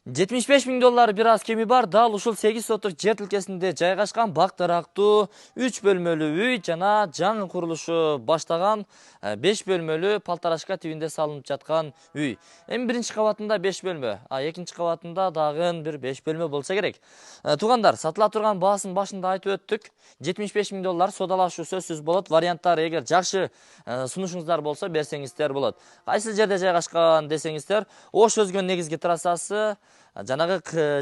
$75.000 бир аз кеми бар, дал ушул 8 сотук жер тилкесинде жайгашкан бак тарактуу 3 бөлмөлүү үй жана жаңы курулушу баштаган 5 бөлмөлүү Палтарашка тибинде салынып жаткан үй. Эми биринчи кабатында 5 бөлмө, экинчи кабатында дагы бир 5 бөлмө болсо керек. Туугандар, сатыла турган баасын башында айтып өттүк. $75.000 содалашуу сөзсүз болот. Варианттар эгер жакшы сунушуңуздар болсо берсеңиздер болот. Кайсы жерде жайгашкан десеңиздер, Ош өзгөн негизги трассасы жанагы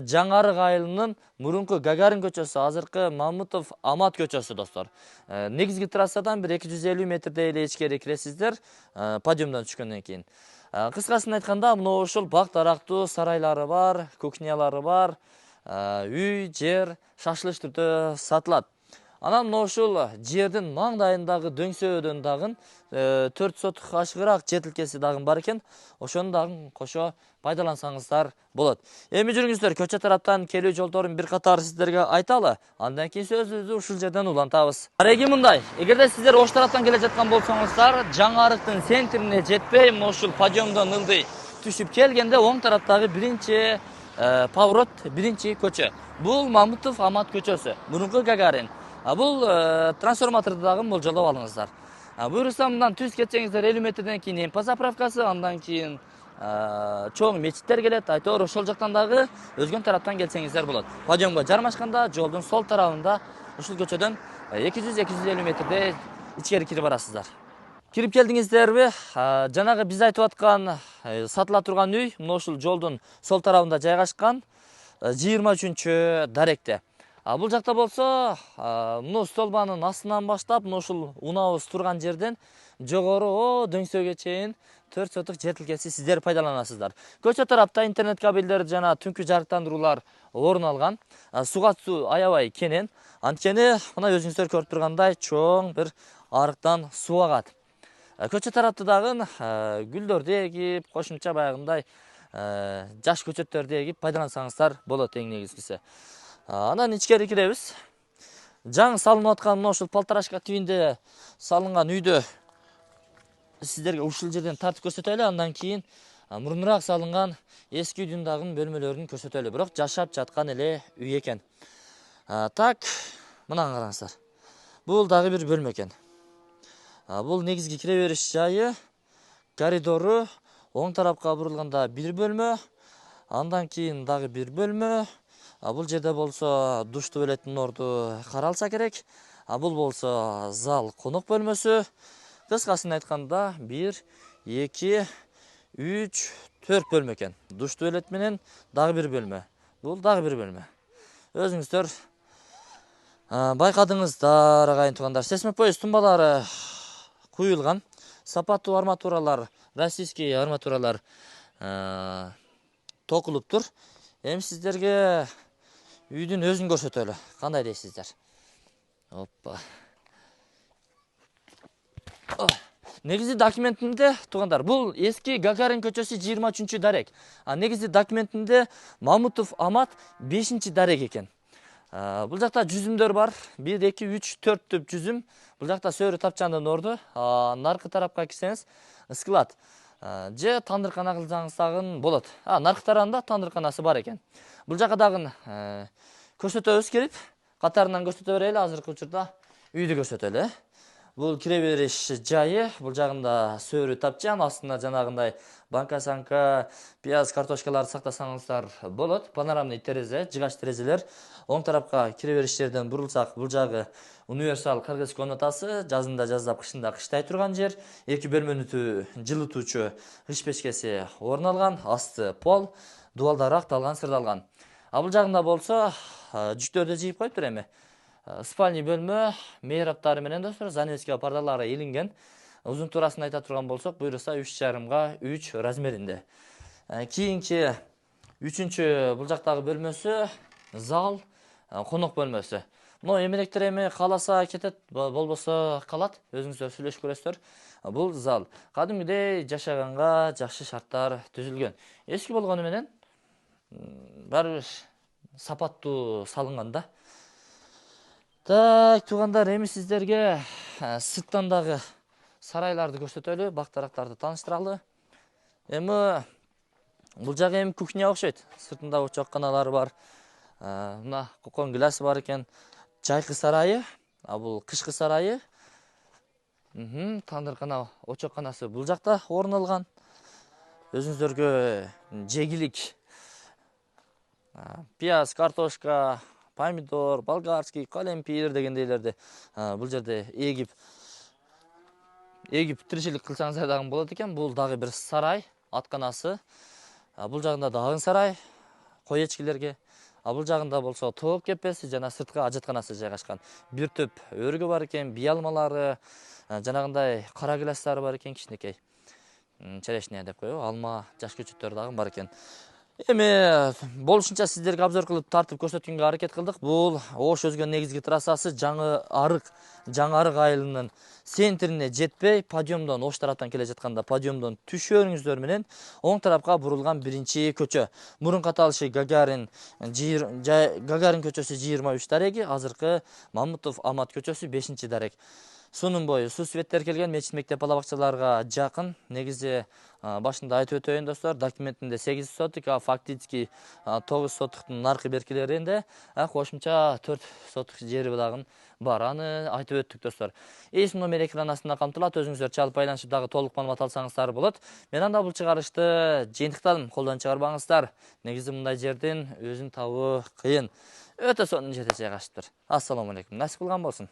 Жаңарык айылынын мурунку Гагарин көчөсү, азыркы Мамутов Амат көчөсү достор. Негизги трассадан бир 250 метрдей эле ичкери киресиздер, подъемдон түшкөндөн кийин. Кыскасын айтканда, мына ушул бак тарактуу сарайлары бар, кухнялары бар, үй, жер шашылыш түрдө сатылат. Анан мына ушул жердин маңдайындагы дөңсөөдөн дагы 4 сотук ашыгыраак жер тилкеси дагы бар экен. Ошону дагы кошо пайдалансаңыздар болот. Эми жүрүңүздөр, көчө тараптан келүү жолдорун бир катар сиздерге айталы. Андан кийин сөзүбүздү ушул жерден улантабыз. Ареги мындай, эгерде сиздер Ош тараптан келе жаткан болсоңуздар, Жаңарыктын центрине жетпей, мына ушул подъемдон ылдый түшүп келгенде оң тараптагы биринчи поворот, биринчи көчө. Бул Мамутов Амат көчөсү, мурунку Гагарин. Бул трансформаторду дагы болжолдоп алыңыздар. Буюрса мындан түз кетсеңиздер 50 метрден кийин Эмпа заправкасы, андан кийин чоң мечиттер келет. Айтор ошол жактан дагы өзгөн тараптан келсеңиздер болот. Подъемго жармашканда жолдун сол тарабында ушул көчөдөн 200-250 метрде ичкери кирип барасыздар. Кирип келдиңиздерби? Жанагы биз айтып аткан сатыла турган үй мына ушул жолдун сол тарабында жайгашкан 23-чү даректе. Бул жакта болсо, мына столбанын астынан баштап, мына ушул унаабыз турган жерден жогору дөңсөөгө чейин 4 сотук жер тилкеси сиздер пайдаланасыздар. Көчө тарапта интернет кабелдери жана түнкү жарыктандыруулар орун алган. Суга суу аябай кенен. Анткени мына өзүңүздөр көрүп тургандай чоң бир арыктан суу агат. Көчө тарапты дагы гүлдөрдү эгип, кошумча баягындай жаш көчөттөрдү эгип пайдалансаңыздар болот эң негизгиси. Анан ичкери киребиз. Жаңы салынып аткан мына ушул Палтарашка тибинде салынган үйдө сиздерге ушул жерден тартып көрсөтөлү, андан кийин мурунураак салынган эски үйдүн дагы бөлмөлөрүн көрсөтөлү. Бирок жашап жаткан эле үй экен. Так, мына караңыздар. Бул дагы бир бөлмө экен. Бул негизги кире бериш жайы, коридору, оң тарапка бурулганда бир бөлмө, андан кийин дагы бир бөлмө. Бул жерде болсо душту белеттин орду каралса керек. Бул болсо зал, конок бөлмөсү. Кыскасын айтканда 1, 2, 3, 4 бөлмө экен. Душту белет менен дагы бир бөлмө. Бул дагы бир бөлмө. Өзүңүздөр байкадыңыздар, агайын туугандар. Сейсмик поезд тумбалары куюлган. Сапаттуу арматуралар, российский арматуралар токулуптур. Эми сиздерге үйдүн өзүн көрсөтөлү. Кандай дейсиздер? Оппа. Негизи документинде, туугандар, бул эски Гагарин көчөсү 23-чү дарек. Негизи документинде Мамутов Амат 5-чи дарек экен. Бул жакта жүзүмдөр бар. 1, 2, 3, 4 түп жүзүм. Бул жакта сөөрү тапчандын орду. Наркы тарапка кирсеңиз склад. Же тандыркана кылсаңыз дагы болот. Наркы тарабында тандырканасы бар экен. Бул жака дагы көрсөтөбүз кирип, катарынан көрсөтө берели, азыркы учурда үйдү көрсөтөлү. Бул кире бериш жайы, бул жагында сөөрү тапчан, астына жанагындай банка-санка, пияз, картошкаларды сактасаңыздар болот. Панорамный терезе, жыгач терезелер. Оң тарапка кире бериш жерден бурулсак, бул жагы универсал кыргыз комнатасы, жазында жаздап, кышында кыштай турган жер. 2 бөлмөнү жылытуучу кыш печкеси орун алган, асты пол, дубалдары акталган, сырдалган. Бул жагында болсо жүктөрдү жыйып коюптур эми. Спальный бөлмө, мейраптары менен достор, занавеска пардалары илинген. Узун туурасын айта турган болсок, буюрса 3,5 га 3 размеринде. Кийинки 3-чү бул жактагы бөлмөсү зал, конок бөлмөсү. Мына эмеректер эми кааласа кетет, болбосо калат. Өзүңүздөр сүйлөшүп көрөсүздөр. Бул зал. Кадимгидей жашаганга жакшы шарттар түзүлгөн. Эски болгону менен баары бир сапаттуу салынганда. Так, туугандар, эми сиздерге сырттан дагы сарайларды көрсөтөлү, бактарактарды тааныштыралы. Эми Бул жагы эми кухня окшойт. Сыртында очокканалар бар. Мына кокон гилас бар экен. Жайкы сарайы, бул кышкы сарайы. Тандыркана, очокканасы бул жакта орун алган. Өзүңүздөргө жегилик пияз, картошка, помидор, болгарский, калемпир дегендейлерди бул жерде эгип тиричилик кылсаңыздар дагы болот экен. Бул дагы бир сарай, атканасы. Бул жагында дагы сарай, кой эчкилерге. Бул жагында болсо тоок кепеси жана сырткы ажатканасы жайгашкан. Бир төп өргө бар экен, бий алмалары, жанагындай кара гиластары бар экен, кичинекей. Черешня деп коебу, алма, жаш көчөттөр дагы бар экен. Эми болушунча сиздерге обзор кылып тартып көрсөткөнгө аракет кылдык. Бул Ош өзгөн негизги трассасы Жаңы Арык айылынын центрине жетпей, подъемдон Ош тараптан келе жатканда подъемдон түшөрүңүздөр менен оң тарапка бурулган биринчи көчө. Мурунку аталышы Гагарин көчөсү 23 дареги, азыркы Мамутов Амат көчөсү 5 дарек. Сунун бою суу светтер келген, мечит, мектеп, бала бакчаларга жакын. Негизи башында айтып өтөйүн достор, документинде 8 соток, фактически 9 соттуктун наркы беркилеринде кошумча 4 соттук жери дагы бар. Аны айтып өттүк достор. Эсим номер экран астында камтылат. Өзүңүздөр чалып байланышып дагы толук маалымат алсаңыздар болот. Мен анда бул чыгарышты жыйынтыктадым, колдон чыгарбаңыздар. Негизи мындай жердин өзүн табуу кыйын. Өтө сонун жерде жайгашыптыр. Ассаламу алейкум. Насип кылган болсун.